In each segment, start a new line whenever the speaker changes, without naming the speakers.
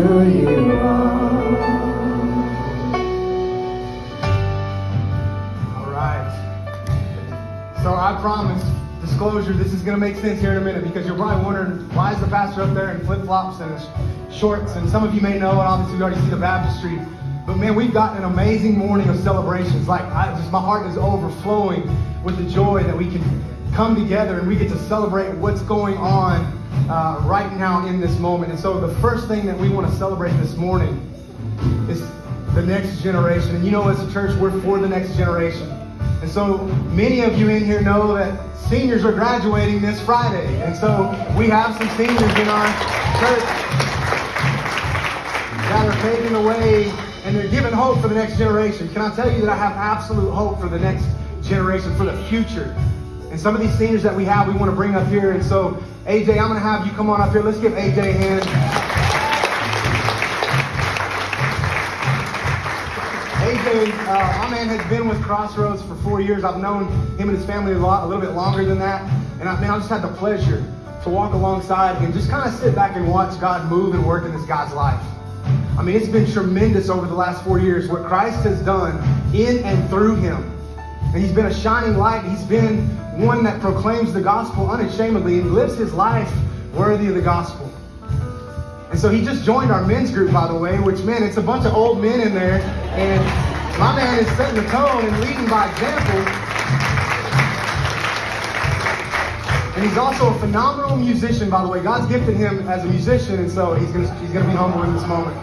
who you are.
All right. So I promise, disclosure, this is going to make sense here in a minute, because you're probably wondering, why is the pastor up there in flip-flops and shorts? And some of you may know, and obviously you already see the baptistry. But man, we've got an amazing morning of celebrations. Like, my heart is overflowing with the joy that we can come together and we get to celebrate what's going on right now in this moment. And so the first thing that we want to celebrate this morning is the next generation. And you know, as a church, we're for the next generation. And so many of you in here know that seniors are graduating this Friday. And so we have some seniors in our church that are paving the way, and they're giving hope for the next generation. Can I tell you that I have absolute hope for the next generation, for the future? And some of these seniors that we have, we want to bring up here. And so, AJ, I'm going to have you come on up here. Let's give AJ a hand. AJ, my man has been with Crossroads for 4 years. I've known him and his family a little bit longer than that. And I just had the pleasure to walk alongside and just kind of sit back and watch God move and work in this guy's life. I mean, it's been tremendous over the last 4 years, what Christ has done in and through him. And he's been a shining light. He's been one that proclaims the gospel unashamedly and lives his life worthy of the gospel. And so he just joined our men's group, by the way, which, man, it's a bunch of old men in there. And my man is setting the tone and leading by example. And he's also a phenomenal musician, by the way. God's gifted him as a musician, and so he's gonna be humble in this moment.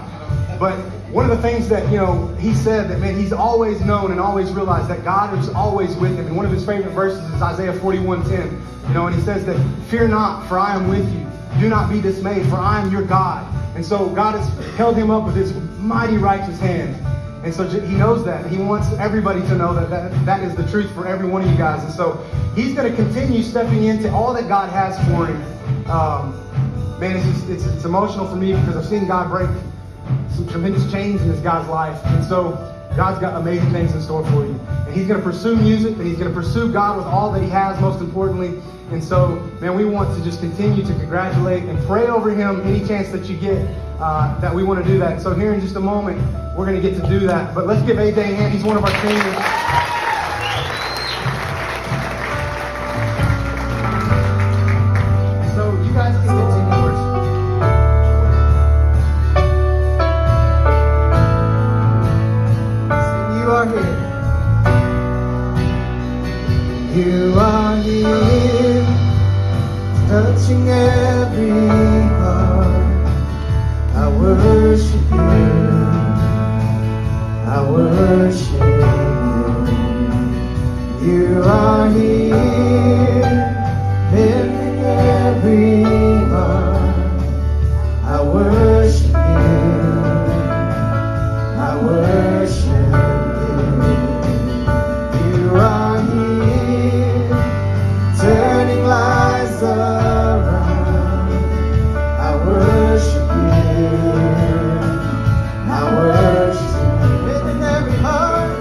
But one of the things that, you know, he said that, man, he's always known and always realized that God is always with him. And one of his favorite verses is Isaiah 41:10. You know, and he says that, "Fear not, for I am with you. Do not be dismayed, for I am your God." And so God has held him up with his mighty righteous hand. And so he knows that. He wants everybody to know that is the truth for every one of you guys. And so he's going to continue stepping into all that God has for him. Man, it's emotional for me, because I've seen God break some tremendous chains in this guy's life. And so God's got amazing things in store for you. And he's going to pursue music, and he's going to pursue God with all that he has, most importantly. And so, man, we want to just continue to congratulate and pray over him any chance that you get, that we want to do that. So here in just a moment, we're going to get to do that. But let's give AJ a hand. He's one of our seniors. So you guys can continue worship. You are here.
You are here, touching every heart. I worship you. I worship you. You are here, mending every heart. I worship you. I worship you. You are here, turning lives around. I worship you. I worship you. Mending every heart.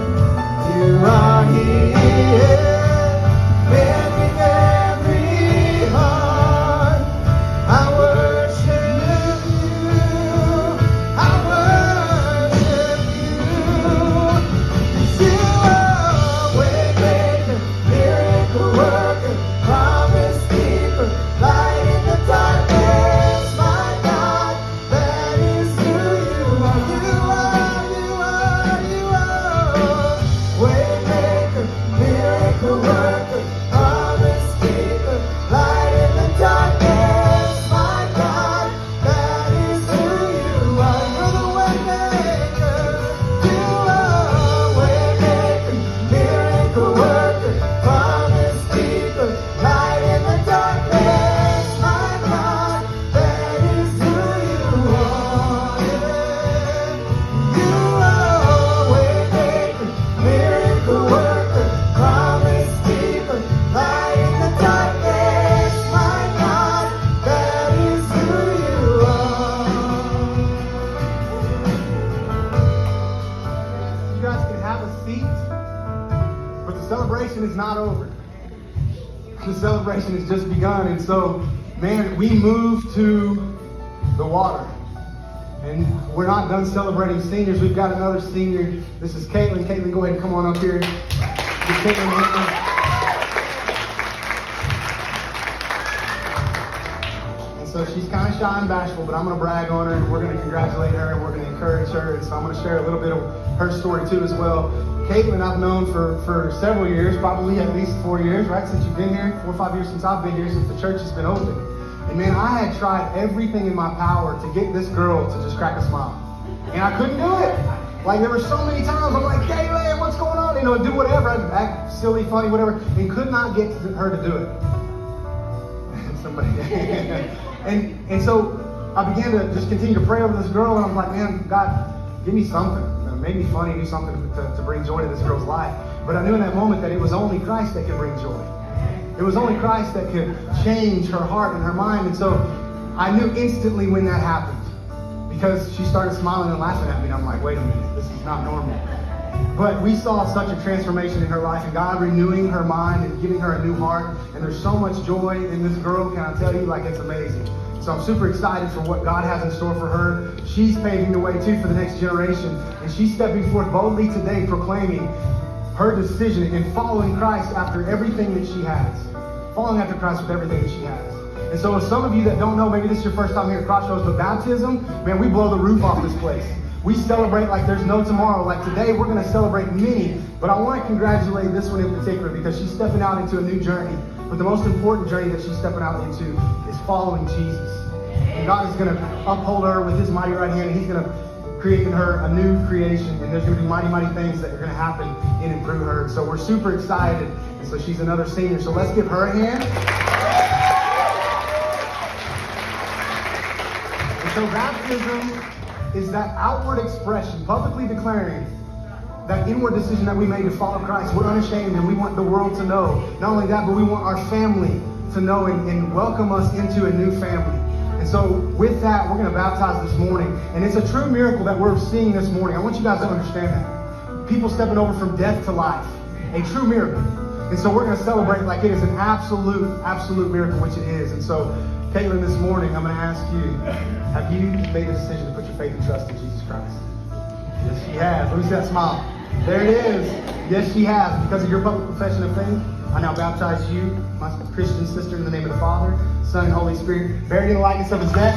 You are here, mending every heart. I worship you. I worship you. You are way maker, miracle worker, promise keeper, light in the darkness. My God, that is who you are. Way maker, miracle worker, promise keeper, light in the darkness. My God, that is who you are. You're the way maker. You are way maker, miracle worker, promise keeper, light in the darkness. My God, that is who you are. You are way maker, miracle worker, promise keeper, light in the darkness. My God, that is who you are.
You guys can have a seat, but the celebration is not over. The celebration has just begun. And so, man, we move to the water. And we're not done celebrating seniors. We've got another senior. This is Caitlin. Caitlin, go ahead and come on up here. Give Caitlin a hand. And so she's kind of shy and bashful, but I'm going to brag on her, and we're going to congratulate her, and we're going to encourage her. And so I'm going to share a little bit of her story too as well. Caitlin, I've known for several years, probably at least 4 years, right? Since you've been here, 4 or 5 years since I've been here, since the church has been open. And man, I had tried everything in my power to get this girl to just crack a smile. And I couldn't do it. Like, there were so many times I'm like, Caitlin, what's going on? You know, do whatever. I'd act silly, funny, whatever. And could not get her to do it. Somebody. and so I began to just continue to pray over this girl. And I'm like, man, God, give me something. Make me funny, do something to bring joy to this girl's life. But I knew in that moment that it was only Christ that could bring joy. It was only Christ that could change her heart and her mind. And so I knew instantly when that happened, because she started smiling and laughing at me. And I'm like, wait a minute, this is not normal. But we saw such a transformation in her life, and God renewing her mind and giving her a new heart. And there's so much joy in this girl, can I tell you, like, it's amazing. So I'm super excited for what God has in store for her. She's paving the way too for the next generation. And she's stepping forth boldly today, proclaiming her decision in following Christ after everything that she has. Following after Christ with everything that she has. And so if some of you that don't know, maybe this is your first time here at Crossroads, but baptism, man, we blow the roof off this place. We celebrate like there's no tomorrow. Like today, we're going to celebrate many. But I want to congratulate this one in particular, because she's stepping out into a new journey. But the most important journey that she's stepping out into is following Jesus. And God is going to uphold her with his mighty right hand, and he's going to create in her a new creation. And there's going to be mighty, mighty things that are going to happen in and through her. So we're super excited. And so she's another senior. So let's give her a hand. And so baptism is that outward expression, publicly declaring that inward decision that we made to follow Christ. We're unashamed, and we want the world to know. Not only that, but we want our family to know and welcome us into a new family. And so with that, we're going to baptize this morning. And it's a true miracle that we're seeing this morning. I want you guys to understand that. People stepping over from death to life. A true miracle. And so we're going to celebrate like it is an absolute miracle, which it is. And so, Caitlin, this morning, I'm going to ask you, have you made a decision to put your faith and trust in Jesus Christ? Yes, she has. Let me see that smile. There it is. Yes, she has. Because of your public profession of faith, I now baptize you, my Christian sister, in the name of the Father, Son, and Holy Spirit, buried in the likeness of his death,